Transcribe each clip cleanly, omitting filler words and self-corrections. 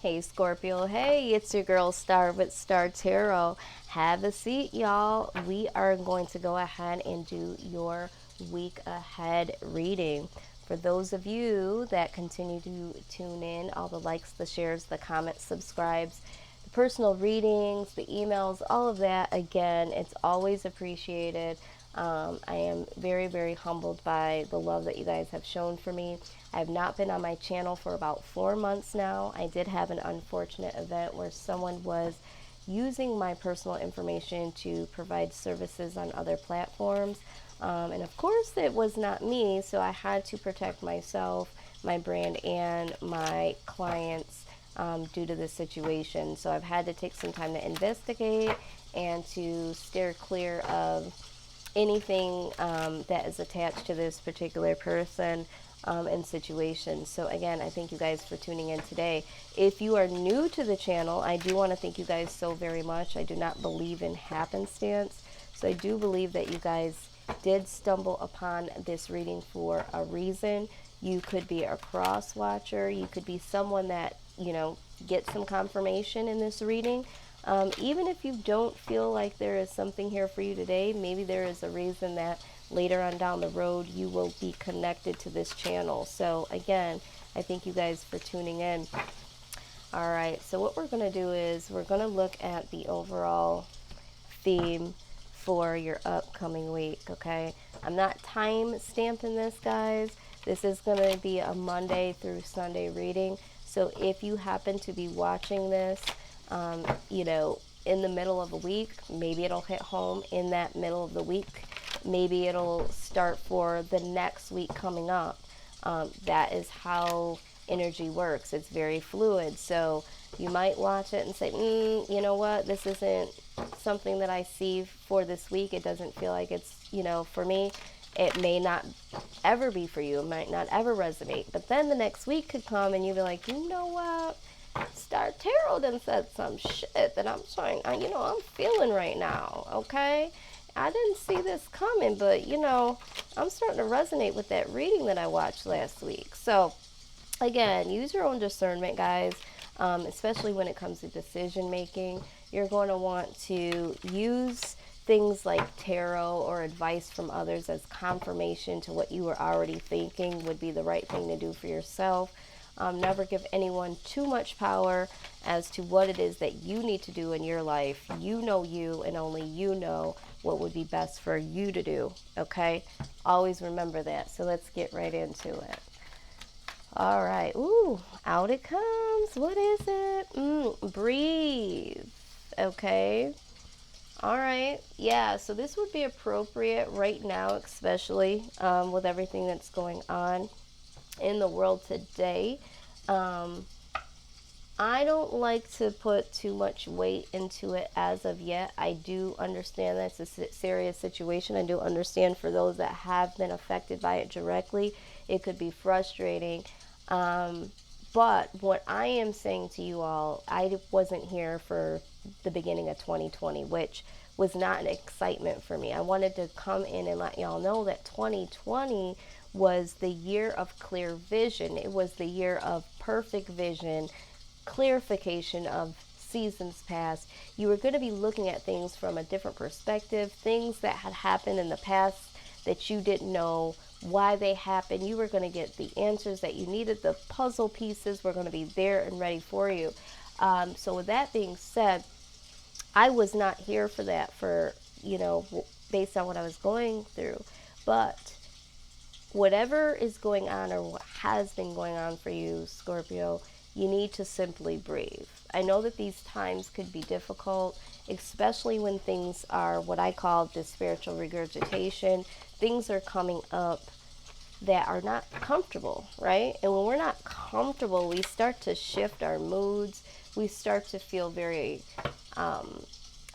Hey Scorpio, hey, it's your girl Star with Star Tarot. Have a seat, y'all. We are going to go ahead and do your week ahead reading. For those of you that continue to tune in, all the likes, the shares, the comments, subscribes, the personal readings, the emails, all of that, again, it's always appreciated. I am very, very humbled by the love that you guys have shown for me. I have not been on my channel for about 4 months now. I did have an unfortunate event where someone was using my personal information to provide services on other platforms. And of course, it was not me, so I had to protect myself, my brand, and my clients due to this situation. So I've had to take some time to investigate and to steer clear of anything that is attached to this particular person and situation. So again, I thank you guys for tuning in today. If you are new to the channel, I do want to thank you guys so very much. I do not believe in happenstance. So I do believe that you guys did stumble upon this reading for a reason. You could be a cross watcher. You could be someone that, gets some confirmation in this reading. Even if you don't feel like there is something here for you today, maybe there is a reason that later on down the road you will be connected to this channel. So again, I thank you guys for tuning in. All right, so what we're going to do is we're going to look at the overall theme for your upcoming week, okay? I'm not time stamping this, guys. This is going to be a Monday through Sunday reading. So if you happen to be watching this, in the middle of a week, maybe it'll hit home in that middle of the week. Maybe it'll start for the next week coming up. That is how energy works. It's very fluid. So you might watch it and say, you know what, this isn't something that I see for this week. It doesn't feel like it's, for me. It may not ever be for you. It might not ever resonate. But then the next week could come and you'll be like, you know what? Star Tarot done said some shit that I'm showing, I'm feeling right now, okay? I didn't see this coming, but, I'm starting to resonate with that reading that I watched last week. So, again, use your own discernment, guys, especially when it comes to decision making. You're going to want to use things like tarot or advice from others as confirmation to what you were already thinking would be the right thing to do for yourself. Never give anyone too much power as to what it is that you need to do in your life. You know you, and only you know what would be best for you to do, okay? Always remember that. So let's get right into it. All right. Ooh, out it comes. What is it? Breathe. Okay. All right. Yeah, so this would be appropriate right now, especially with everything that's going on in the world today. I don't like to put too much weight into it as of yet. I do understand that's a serious situation. I do understand for those that have been affected by it directly, it could be frustrating. But what I am saying to you all, I wasn't here for the beginning of 2020, which was not an excitement for me. I wanted to come in and let y'all know that 2020 was the year of clear vision. It was the year of perfect vision, clarification of seasons past. You were going to be looking at things from a different perspective, things that had happened in the past that you didn't know why they happened. You were going to get the answers that you needed. The puzzle pieces were going to be there and ready for you. So with that being said, I was not here for that based on what I was going through. But whatever is going on or what has been going on for you, Scorpio, you need to simply breathe. I know that these times could be difficult, especially when things are what I call the spiritual regurgitation. Things are coming up that are not comfortable, right? And when we're not comfortable, we start to shift our moods. We start to feel very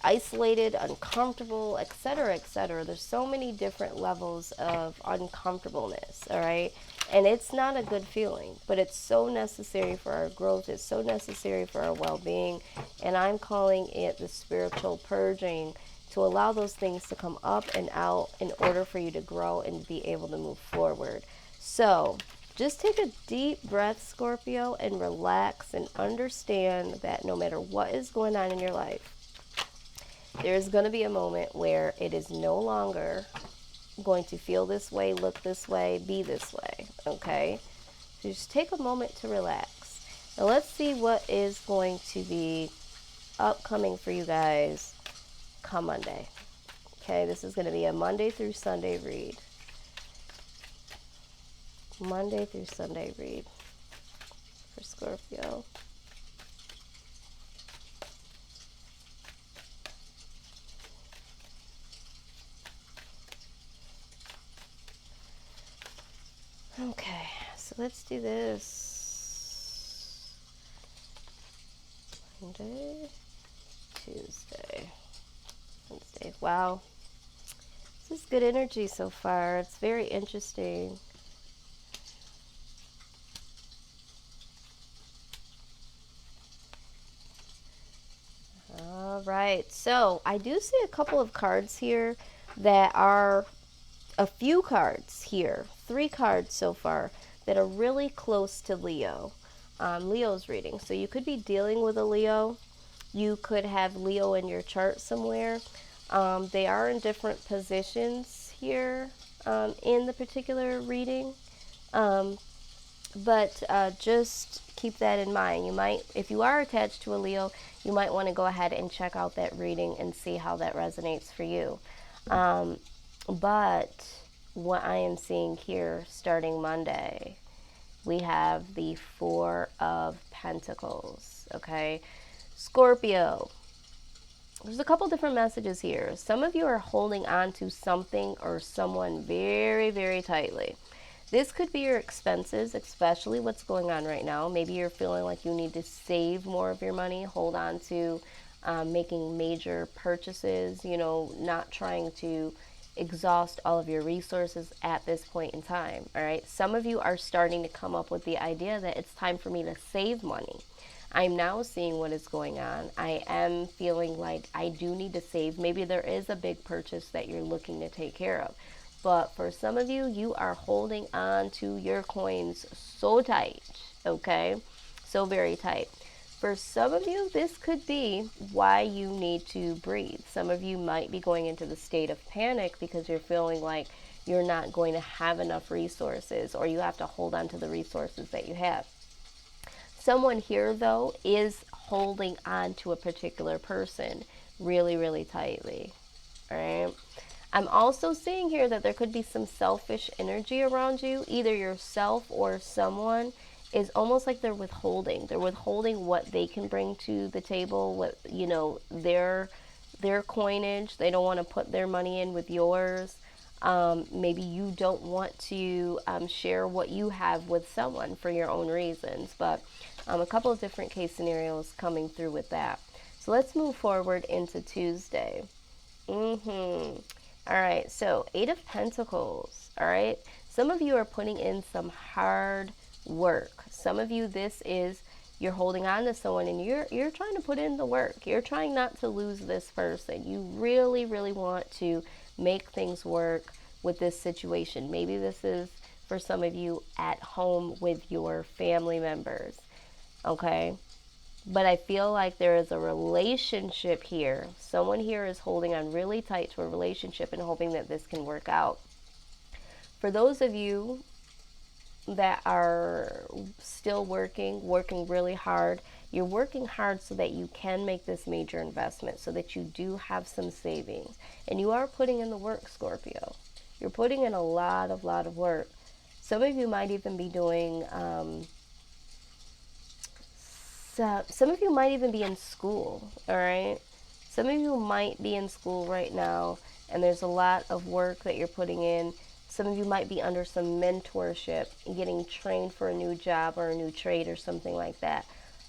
isolated, uncomfortable, etc., etc. There's so many different levels of uncomfortableness, all right? And it's not a good feeling, but it's so necessary for our growth. It's so necessary for our well-being. And I'm calling it the spiritual purging to allow those things to come up and out in order for you to grow and be able to move forward. So Just take a deep breath, Scorpio, and relax and understand that no matter what is going on in your life, there's going to be a moment where it is no longer going to feel this way, look this way, be this way, okay? So just take a moment to relax. Now let's see what is going to be upcoming for you guys come Monday. Okay, this is going to be a Monday through Sunday read. Monday through Sunday read for Scorpio. Okay, so let's do this. Monday, Tuesday, Wednesday. Wow. This is good energy so far. It's very interesting. All right. So I do see a couple of cards here that are a few cards here, 3 cards so far, that are really close to Leo. Leo's reading. So you could be dealing with a Leo. You could have Leo in your chart somewhere. They are in different positions here in the particular reading. But just keep that in mind. You might, if you are attached to a Leo, you might want to go ahead and check out that reading and see how that resonates for you. But what I am seeing here starting Monday, we have the 4 of Pentacles, okay? Scorpio, there's a couple different messages here. Some of you are holding on to something or someone very, very tightly. This could be your expenses, especially what's going on right now. Maybe you're feeling like you need to save more of your money, hold on to making major purchases, you know, not trying to exhaust all of your resources at this point in time, all right? Some of you are starting to come up with the idea that it's time for me to save money. I'm now seeing what is going on. I am feeling like I do need to save. Maybe there is a big purchase that you're looking to take care of. But for some of you, you are holding on to your coins so tight, okay? So very tight. For some of you, this could be why you need to breathe. Some of you might be going into the state of panic because you're feeling like you're not going to have enough resources, or you have to hold on to the resources that you have. Someone here, though, is holding on to a particular person really, really tightly, all right? I'm also seeing here that there could be some selfish energy around you. Either yourself or someone is almost like they're withholding. They're withholding what they can bring to the table, what, you know, their coinage. They don't want to put their money in with yours. Maybe you don't want to share what you have with someone for your own reasons. But a couple of different case scenarios coming through with that. So let's move forward into Tuesday. All right, so 8 of Pentacles, all right? Some of you are putting in some hard work. Some of you, this is, you're holding on to someone and you're trying to put in the work. You're trying not to lose this person. You really, really want to make things work with this situation. Maybe this is, for some of you, at home with your family members, okay? But I feel like there is a relationship here. Someone here is holding on really tight to a relationship and hoping that this can work out. For those of you that are still working really hard, you're working hard so that you can make this major investment, so that you do have some savings. And you are putting in the work, Scorpio. You're putting in a lot of work. Some of you might even be doing... some of you might even be in school, all right? Some of you might be in school right now, and there's a lot of work that you're putting in. Some of you might be under some mentorship, getting trained for a new job or a new trade or something like that.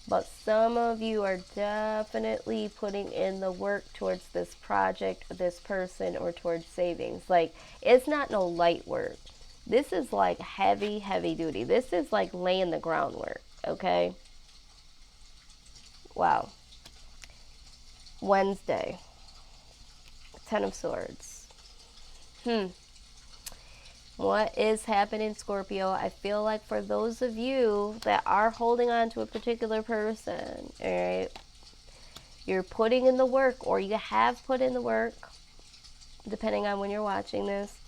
But some of you are definitely putting in the work towards this project, this person, or towards savings. Like, it's not no light work. This is like heavy, heavy duty. This is like laying the groundwork, okay? Wow. Wednesday, 10 of Swords. What is happening, Scorpio? I feel like for those of you that are holding on to a particular person, all right, you're putting in the work, or you have put in the work, depending on when you're watching this,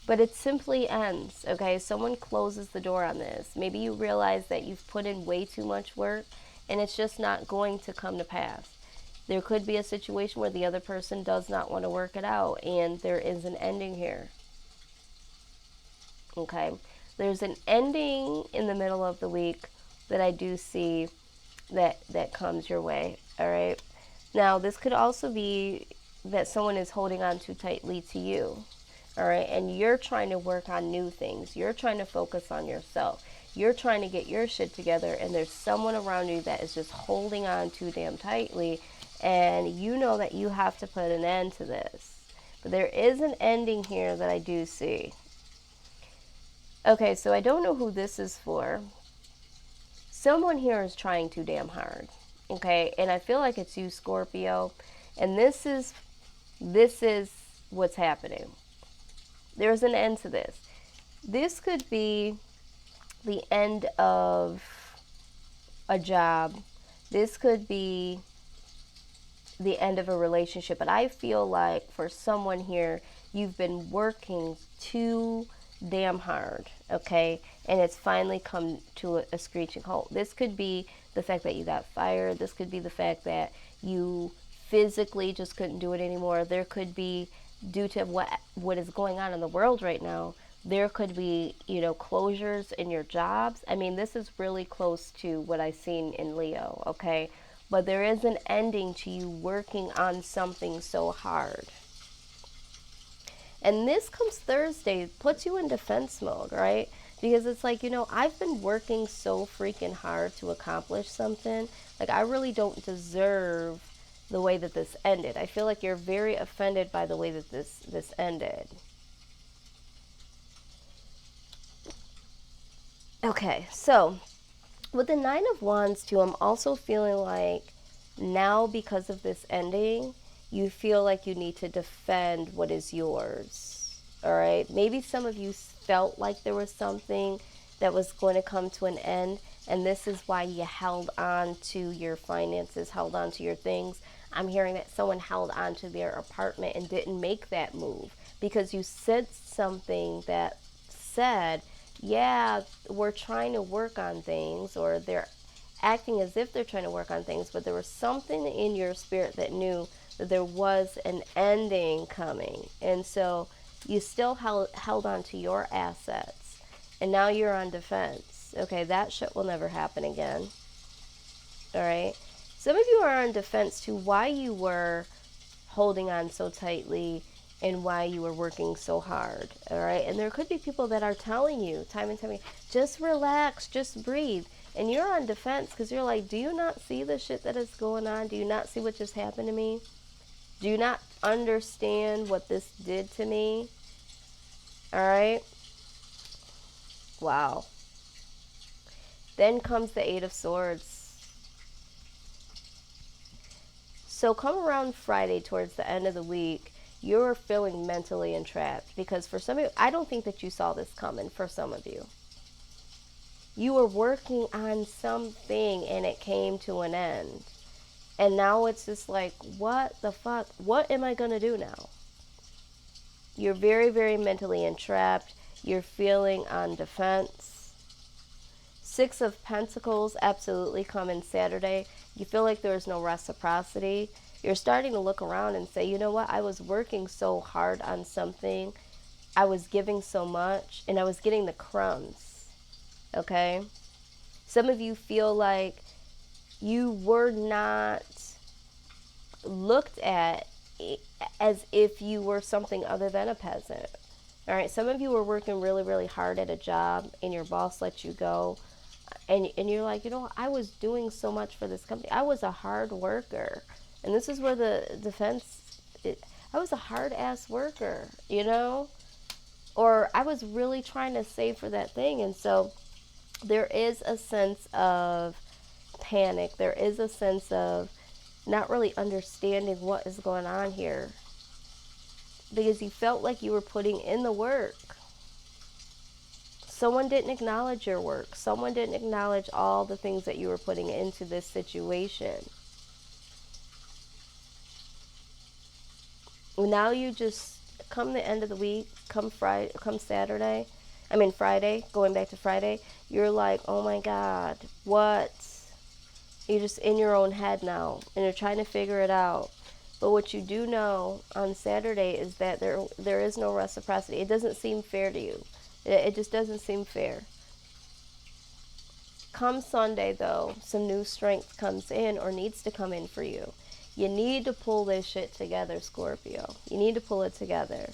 but it simply ends, okay? Someone closes the door on this. Maybe you realize that you've put in way too much work and it's just not going to come to pass. There could be a situation where the other person does not want to work it out and there is an ending here. Okay? There's an ending in the middle of the week that I do see that comes your way, all right? Now, this could also be that someone is holding on too tightly to you, all right? And you're trying to work on new things. You're trying to focus on yourself. You're trying to get your shit together, and there's someone around you that is just holding on too damn tightly, and you know that you have to put an end to this. But there is an ending here that I do see. Okay, so I don't know who this is for. Someone here is trying too damn hard, okay? And I feel like it's you, Scorpio. And this is what's happening. There's an end to this. This could be the end of a job. This could be the end of a relationship. But I feel like for someone here, you've been working too damn hard, okay? And it's finally come to a screeching halt. This could be the fact that you got fired. This could be the fact that you physically just couldn't do it anymore. There could be, due to what is going on in the world right now, there could be, closures in your jobs. I mean, this is really close to what I've seen in Leo, okay? But there is an ending to you working on something so hard. And this comes Thursday, puts you in defense mode, right? Because it's like, I've been working so freaking hard to accomplish something. Like, I really don't deserve the way that this ended. I feel like you're very offended by the way that this ended. Okay, so with the Nine of Wands too, I'm also feeling like now because of this ending, you feel like you need to defend what is yours. All right, maybe some of you felt like there was something that was going to come to an end, and this is why you held on to your finances, held on to your things. I'm hearing that someone held on to their apartment and didn't make that move because you said something that said, yeah, we're trying to work on things, or they're acting as if they're trying to work on things, but there was something in your spirit that knew that there was an ending coming. And so you still held on to your assets, and now you're on defense. Okay, that shit will never happen again. All right? Some of you are on defense to why you were holding on so tightly and why you were working so hard. All right? And there could be people that are telling you time and time again, just relax, just breathe. And you're on defense because you're like, do you not see the shit that is going on? Do you not see what just happened to me? Do you not understand what this did to me? All right? Wow. Then comes the Eight of Swords. So come around Friday towards the end of the week, you're feeling mentally entrapped because for some of you, I don't think that you saw this coming for some of you. You were working on something and it came to an end. And now it's just like, what the fuck? What am I going to do now? You're very, very mentally entrapped. You're feeling on defense. Six of Pentacles absolutely coming Saturday. You feel like there's no reciprocity. You're starting to look around and say, you know what? I was working so hard on something. I was giving so much and I was getting the crumbs. Okay? Some of you feel like you were not looked at as if you were something other than a peasant. All right, some of you were working really, really hard at a job and your boss let you go. And you're like, I was doing so much for this company. I was a hard worker. And this is where the defense, I was a hard-ass worker, Or I was really trying to save for that thing. And so there is a sense of panic. There is a sense of not really understanding what is going on here. Because you felt like you were putting in the work. Someone didn't acknowledge your work. Someone didn't acknowledge all the things that you were putting into this situation. Now you just, come the end of the week, come Friday, going back to Friday, you're like, oh my God, what? You're just in your own head now, and you're trying to figure it out. But what you do know on Saturday is that there is no reciprocity. It doesn't seem fair to you. It just doesn't seem fair. Come Sunday, though, some new strength comes in or needs to come in for you. You need to pull this shit together, Scorpio. You need to pull it together.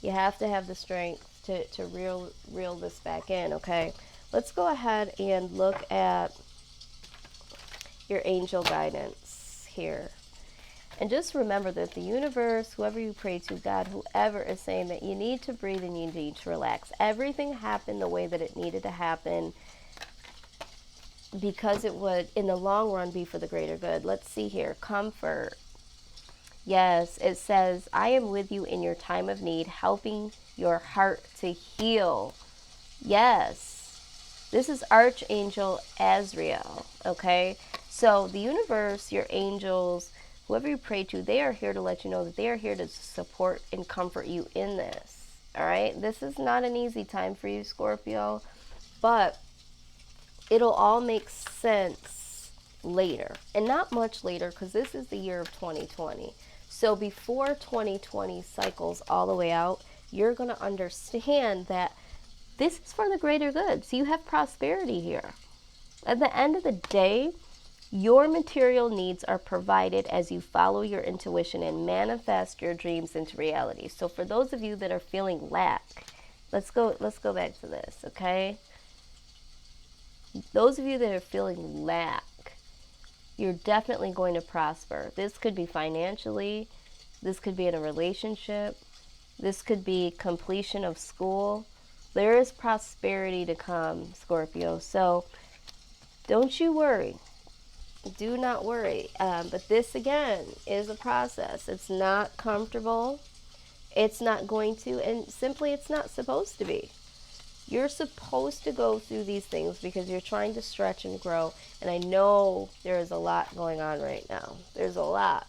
You have to have the strength to reel this back in, okay? Let's go ahead and look at your angel guidance here. And just remember that the universe, whoever you pray to, God, whoever, is saying that you need to breathe and you need to relax. Everything happened the way that it needed to happen because it would, in the long run, be for the greater good. Let's see here. Comfort. Yes, it says, I am with you in your time of need, helping your heart to heal. Yes. This is Archangel Azrael, okay? So the universe, your angels, whoever you pray to, they are here to let you know that they are here to support and comfort you in this, all right? This is not an easy time for you, Scorpio, but it'll all make sense later, and not much later, because this is the year of 2020. So before 2020 cycles all the way out, you're going to understand that this is for the greater good. So you have prosperity here. At the end of the day, your material needs are provided as you follow your intuition and manifest your dreams into reality. So for those of you that are feeling lack, let's go back to this, okay? Those of you that are feeling lack, you're definitely going to prosper. This could be financially, this could be in a relationship, this could be completion of school. There is prosperity to come, Scorpio. So don't you worry. Do not worry. But this, again, is a process. It's not comfortable. It's not going to, and simply it's not supposed to be. You're supposed to go through these things because you're trying to stretch and grow. And I know there is a lot going on right now. There's a lot.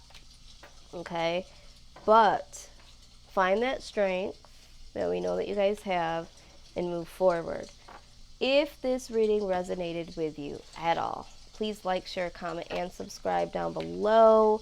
Okay? But find that strength that we know that you guys have and move forward. If this reading resonated with you at all, please like, share, comment, and subscribe down below.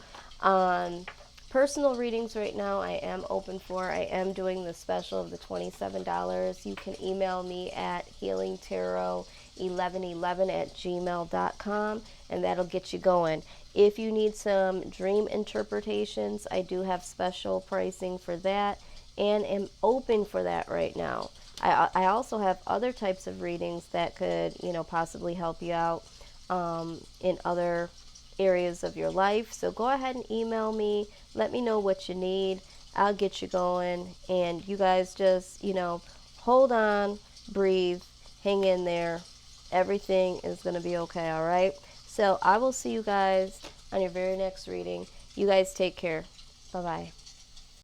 Personal readings right now I am open for. I am doing the special of the $27. You can email me at healingtarot1111@gmail.com, and that'll get you going. If you need some dream interpretations, I do have special pricing for that and am open for that right now. I also have other types of readings that could, possibly help you out in other areas of your life. So go ahead and email me. Let me know what you need. I'll get you going. And you guys just, hold on, breathe, hang in there. Everything is going to be okay, all right? So I will see you guys on your very next reading. You guys take care. Bye-bye.